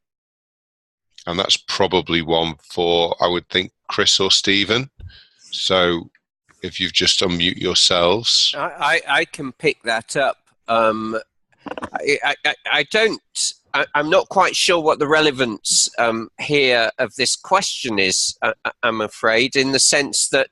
And that's probably one for, I would think, Chris or Stephen. So if you've just unmute yourselves. I can pick that up. I'm not quite sure what the relevance here of this question is, I'm afraid, in the sense that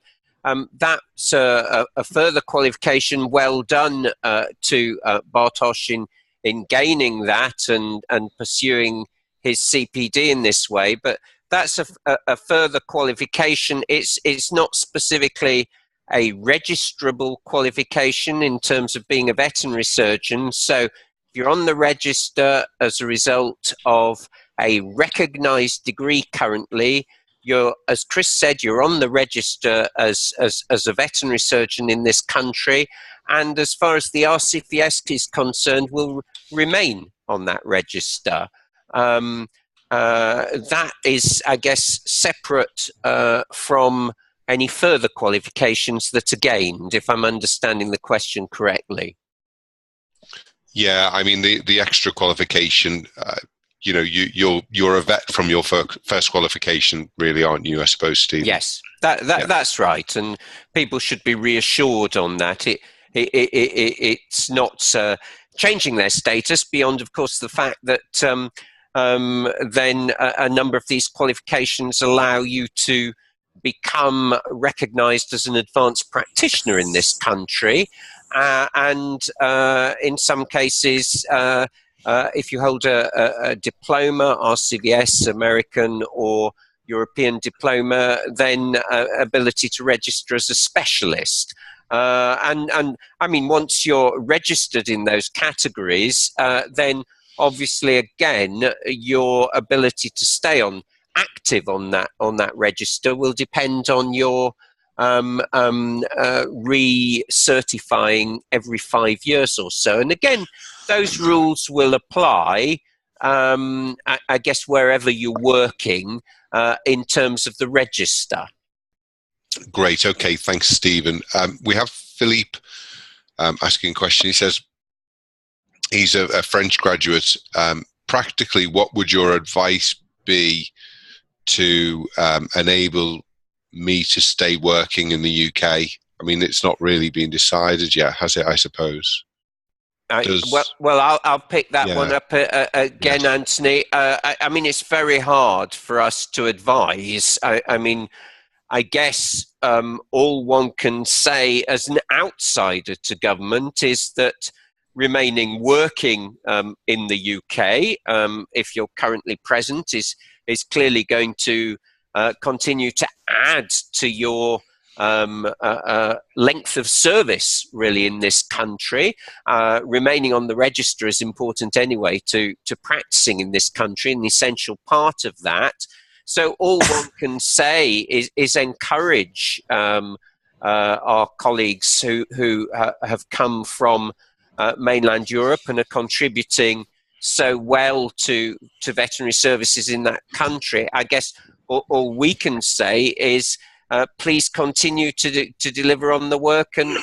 that's a further qualification. Well done to Bartosz in gaining that and pursuing his CPD in this way. But that's a further qualification. It's not specifically a registrable qualification in terms of being a veterinary surgeon. So if you're on the register as a result of a recognised degree currently, as Chris said, you're on the register as a veterinary surgeon in this country, and as far as the RCVS is concerned, will remain on that register. That is, I guess, separate from any further qualifications that are gained, if I'm understanding the question correctly. Yeah, I mean, the extra qualification, you're a vet from your first qualification, really, aren't you, I suppose, Steve? Yes, that's right, and people should be reassured on that. It's not changing their status beyond, of course, the fact that then a number of these qualifications allow you to become recognised as an advanced practitioner in this country, and in some cases, if you hold a diploma, RCVS, American or European diploma, then ability to register as a specialist. And I mean, once you're registered in those categories, then obviously, again, your ability to stay active on that register will depend on your recertifying every 5 years or so. And again, those rules will apply, I guess, wherever you're working in terms of the register. Great. Okay. Thanks, Stephen. We have Philippe asking a question. He says he's a French graduate. Practically, what would your advice be to enable me to stay working in the UK? I mean, it's not really been decided yet, has it, I suppose? I'll pick that one up again, yes. Anthony. I mean, it's very hard for us to advise. I mean, I guess all one can say as an outsider to government is that remaining working in the UK, if you're currently present, is clearly going to continue to add to your length of service, really, in this country. Remaining on the register is important anyway to practicing in this country, an essential part of that. So all one can say is encourage our colleagues who have come from mainland Europe and are contributing so well to veterinary services in that country. I guess all we can say is please continue to deliver on the work and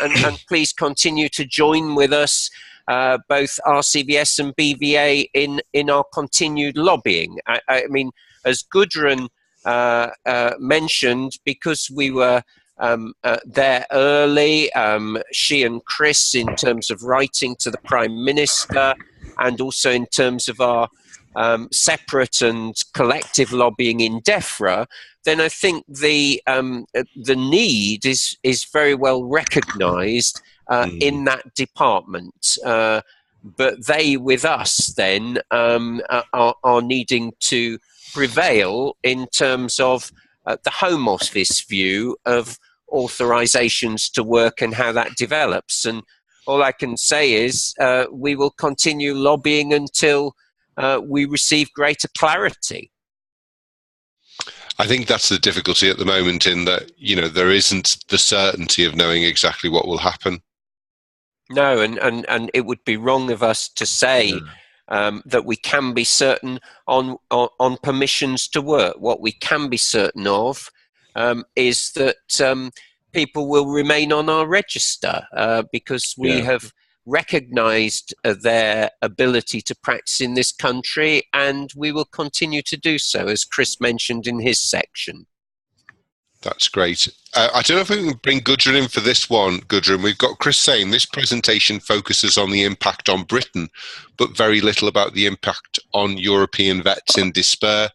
please continue to join with us, both RCVS and BVA, in our continued lobbying. I mean, as Gudrun mentioned, because we were there early, she and Chris, in terms of writing to the Prime Minister, and also in terms of our separate and collective lobbying in DEFRA, then I think the need is very well recognised in that department. But they, with us, then are needing to prevail in terms of the Home Office view of authorisations to work and how that develops. And all I can say is we will continue lobbying until we receive greater clarity. I think that's the difficulty at the moment, in that, you know, there isn't the certainty of knowing exactly what will happen. No, and it would be wrong of us to say that we can be certain on permissions to work. What we can be certain of is that people will remain on our register because we have recognised their ability to practice in this country, and we will continue to do so, as Chris mentioned in his section. That's great. I don't know if we can bring Gudrun in for this one. Gudrun, we've got Chris saying this presentation focuses on the impact on Britain, but very little about the impact on European vets in despair.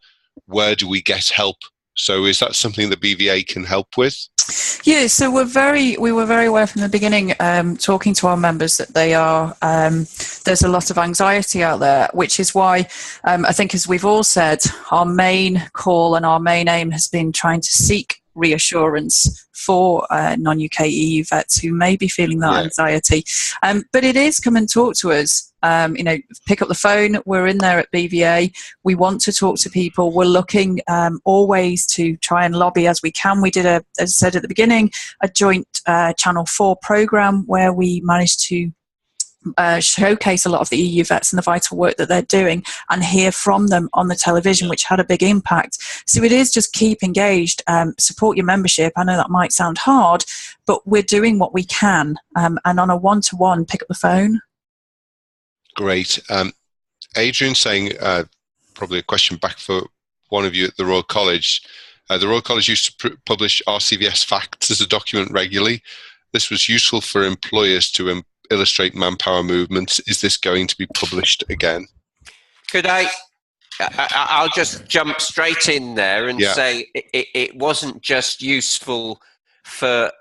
Where do we get help? So is that something the BVA can help with? Yeah, so we were very aware from the beginning, talking to our members, that they are there's a lot of anxiety out there, which is why I think, as we've all said, our main call and our main aim has been trying to seek reassurance for non-UK EU vets who may be feeling that anxiety. But it is, come and talk to us. Pick up the phone. We're in there at BVA. We want to talk to people. We're looking always to try and lobby as we can. We did, as I said at the beginning, a joint Channel 4 programme where we managed to showcase a lot of the EU vets and the vital work that they're doing, and hear from them on the television, which had a big impact. So it is just keep engaged, support your membership. I know that might sound hard, but we're doing what we can, and on a one-to-one, pick up the phone. Great. Adrian saying, probably a question back for one of you at the Royal College. The Royal College used to publish RCVS facts as a document regularly. This was useful for employers to illustrate manpower movements. Is this going to be published again? Could I'll just jump straight in there and say it wasn't just useful for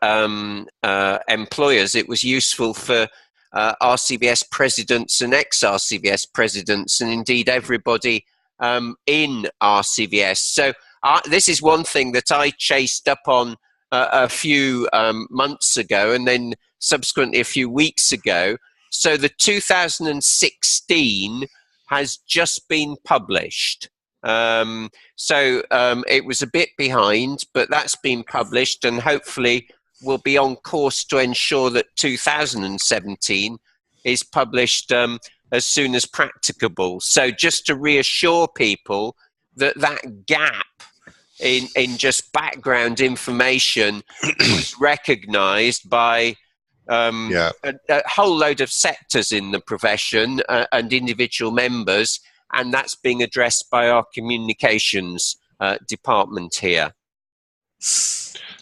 employers. It was useful for RCVS presidents and ex-RCVS presidents, and indeed everybody in RCVS. So this is one thing that I chased up on a few months ago, and then subsequently a few weeks ago. So the 2016 has just been published. It was a bit behind, but that's been published, and hopefully we'll be on course to ensure that 2017 is published as soon as practicable. So just to reassure people that that gap in just background information was recognised by a whole load of sectors in the profession and individual members, and that's being addressed by our communications department here.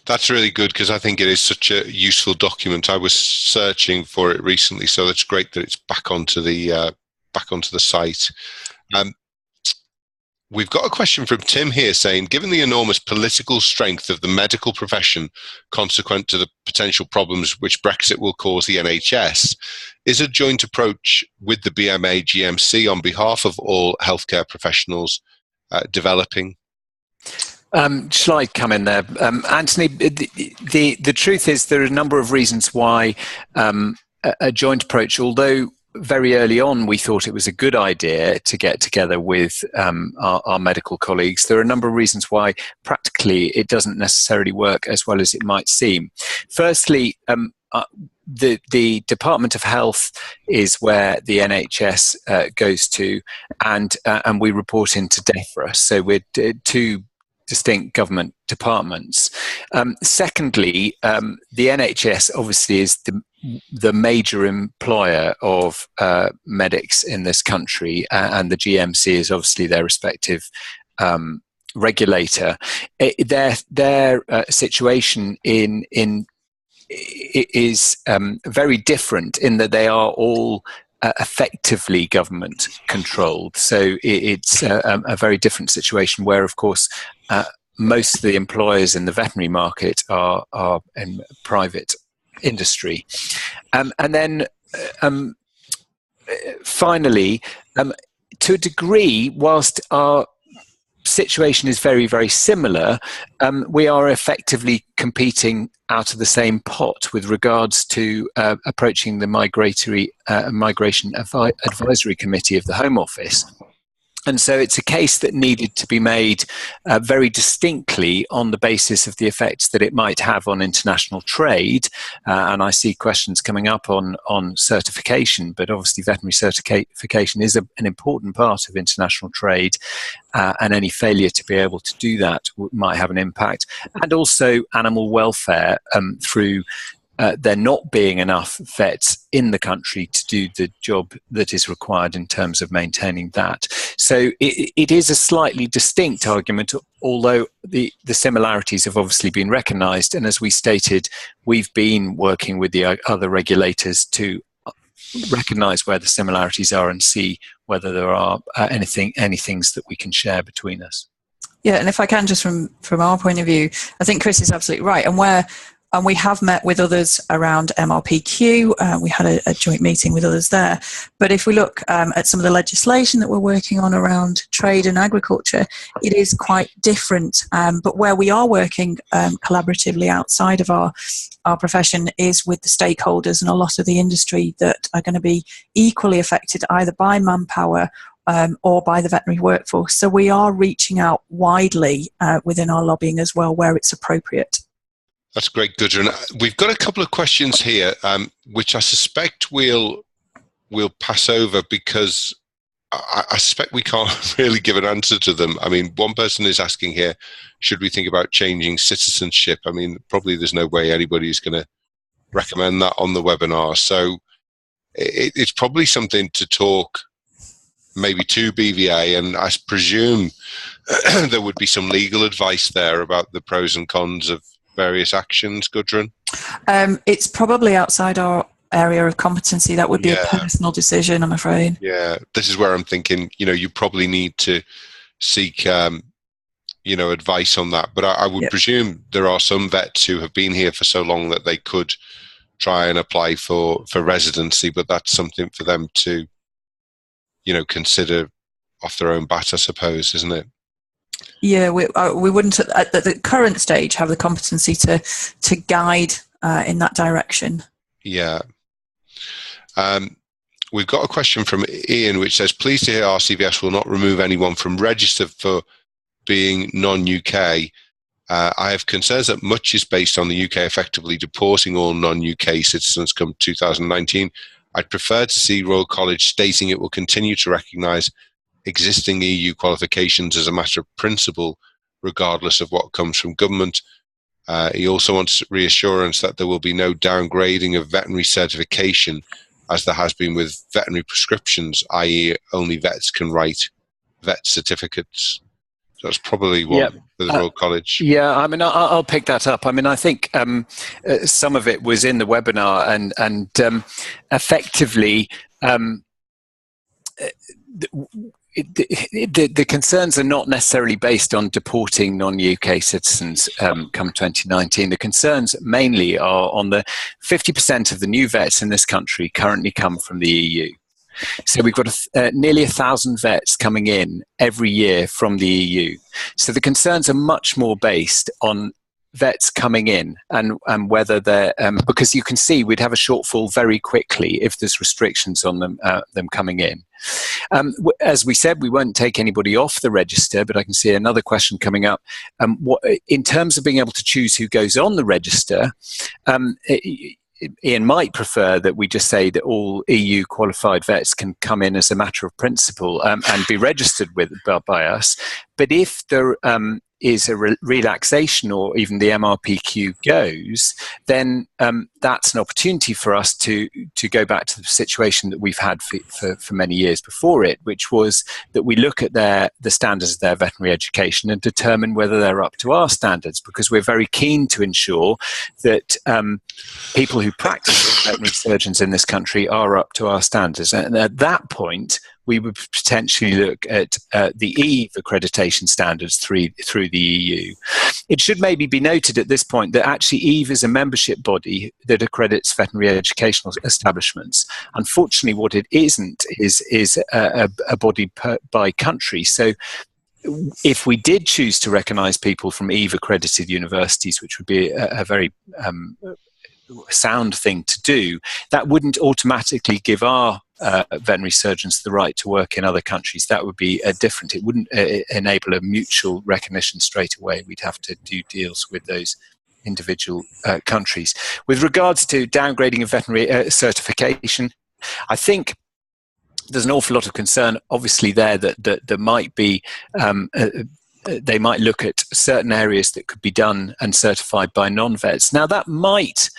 That's really good, because I think it is such a useful document. I was searching for it recently, so it's great that it's back onto the site. We've got a question from Tim here saying, given the enormous political strength of the medical profession consequent to the potential problems which Brexit will cause the NHS, is a joint approach with the BMA GMC on behalf of all healthcare professionals developing? Shall I come in there? Anthony, the truth is there are a number of reasons why a joint approach, although very early on we thought it was a good idea to get together with our medical colleagues, there are a number of reasons why practically it doesn't necessarily work as well as it might seem. Firstly, the Department of Health is where the NHS goes to, and we report into DEFRA, so we're two distinct government departments. Secondly, the NHS obviously is the major employer of medics in this country, and the GMC is obviously their respective regulator. Their situation is very different in that they are all effectively government controlled. So it's a very different situation where, of course, most of the employers in the veterinary market are in private industry. And then finally, to a degree, whilst our situation is very, very similar, we are effectively competing out of the same pot with regards to approaching the Migration Advisory Committee of the Home Office. And so it's a case that needed to be made very distinctly on the basis of the effects that it might have on international trade. And I see questions coming up on certification, but obviously veterinary certification is an important part of international trade, and any failure to be able to do that might have an impact. And also animal welfare through there not being enough vets in the country to do the job that is required in terms of maintaining that. So it is a slightly distinct argument, although the similarities have obviously been recognised. And as we stated, we've been working with the other regulators to recognise where the similarities are and see whether there are any things that we can share between us. Yeah, and if I can, just from our point of view, I think Chris is absolutely right. And we have met with others around MRPQ. We had a joint meeting with others there. But if we look at some of the legislation that we're working on around trade and agriculture, it is quite different. But where we are working collaboratively outside of our profession is with the stakeholders and a lot of the industry that are going to be equally affected either by manpower or by the veterinary workforce. So we are reaching out widely within our lobbying as well where it's appropriate. That's great, Gudrun. We've got a couple of questions here, which I suspect we'll pass over because I suspect we can't really give an answer to them. I mean, one person is asking here, should we think about changing citizenship? I mean, probably there's no way anybody's going to recommend that on the webinar. So it's probably something to talk maybe to BVA, and I presume there would be some legal advice there about the pros and cons of various actions, Gudrun? It's probably outside our area of competency. That would be a personal decision, I'm afraid. Yeah, this is where I'm thinking, you probably need to seek, advice on that. But I would presume there are some vets who have been here for so long that they could try and apply for residency, but that's something for them to, consider off their own bat, I suppose, isn't it? Yeah, we wouldn't at the current stage have the competency to guide in that direction. Yeah. We've got a question from Ian which says, pleased to hear RCVS will not remove anyone from register for being non-UK. I have concerns that much is based on the UK effectively deporting all non-UK citizens come 2019. I'd prefer to see Royal College stating it will continue to recognise existing EU qualifications as a matter of principle, regardless of what comes from government. He also wants reassurance that there will be no downgrading of veterinary certification, as there has been with veterinary prescriptions, i.e. only vets can write vet certificates. That's probably one for the Royal College. Yeah, I mean, I'll pick that up. I mean, I think some of it was in the webinar, and effectively, the concerns are not necessarily based on deporting non-UK citizens come 2019. The concerns mainly are on the 50% of the new vets in this country currently come from the EU. So we've got nearly 1,000 vets coming in every year from the EU. So the concerns are much more based on vets coming in and whether they're because you can see we'd have a shortfall very quickly if there's restrictions on them coming in. As we said, we won't take anybody off the register, but I can see another question coming up. In terms of being able to choose who goes on the register, Ian might prefer that we just say that all EU qualified vets can come in as a matter of principle and be registered by us. But if there is a relaxation, or even the MRPQ goes, then that's an opportunity for us to go back to the situation that we've had for many years before it, which was that we look at the standards of their veterinary education and determine whether they're up to our standards, because we're very keen to ensure that people who practice as veterinary surgeons in this country are up to our standards. And at that point, we would potentially look at the EVE accreditation standards through the EU. It should maybe be noted at this point that actually EVE is a membership body that accredits veterinary educational establishments. Unfortunately, what it isn't is a body by country. So if we did choose to recognise people from EVE accredited universities, which would be a very sound thing to do, that wouldn't automatically give our veterinary surgeons the right to work in other countries. That would be different. It wouldn't enable a mutual recognition straight away. We'd have to do deals with those individual countries. With regards to downgrading of veterinary certification, I think there's an awful lot of concern, obviously, there that there might be they might look at certain areas that could be done and certified by non-vets. Now, that might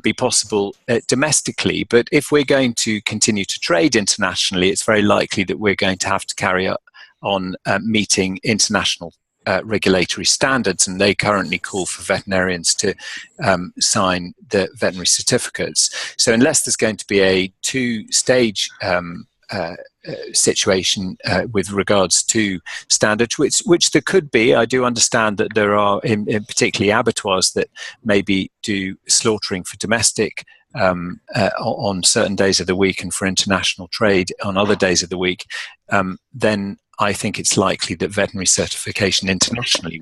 be possible domestically, but if we're going to continue to trade internationally, it's very likely that we're going to have to carry on meeting international regulatory standards, and they currently call for veterinarians to sign the veterinary certificates. So unless there's going to be a two-stage situation with regards to standards, which there could be. I do understand that there are, in particularly abattoirs, that maybe do slaughtering for domestic on certain days of the week and for international trade on other days of the week. Then I think it's likely that veterinary certification internationally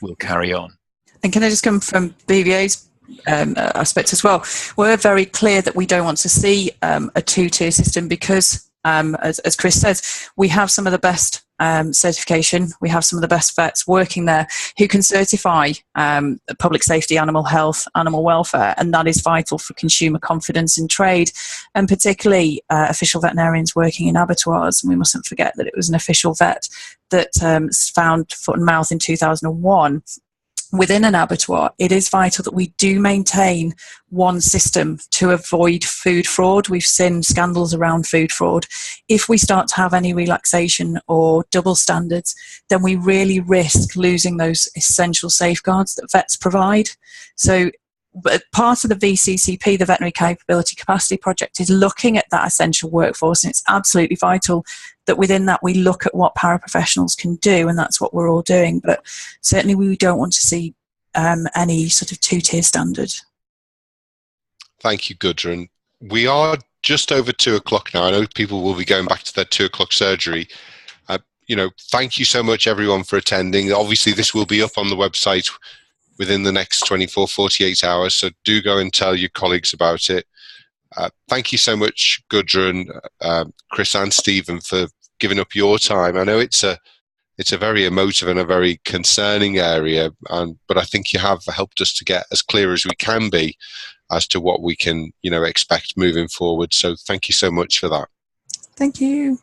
will carry on. And can I just come from BVA's aspect as well? We're very clear that we don't want to see a two-tier system because, as Chris says, we have some of the best certification. We have some of the best vets working there who can certify public safety, animal health, animal welfare, and that is vital for consumer confidence in trade, and particularly official veterinarians working in abattoirs. And we mustn't forget that it was an official vet that found foot and mouth in 2001 within an abattoir. It is vital that we do maintain one system to avoid food fraud. We've seen scandals around food fraud. If we start to have any relaxation or double standards, then we really risk losing those essential safeguards that vets provide. So part of the VCCP, the Veterinary Capability Capacity Project, is looking at that essential workforce, and it's absolutely vital that within that we look at what paraprofessionals can do, and that's what we're all doing. But certainly we don't want to see any sort of two-tier standard. Thank you, Gudrun. We are just over 2 o'clock now. I know people will be going back to their 2 o'clock surgery. Thank you so much, everyone, for attending. Obviously, this will be up on the website within the next 24, 48 hours, so do go and tell your colleagues about it. Thank you so much, Gudrun, Chris and Stephen, for giving up your time. I know it's a very emotive and a very concerning area, but I think you have helped us to get as clear as we can be as to what we can expect moving forward. So thank you so much for that. Thank you.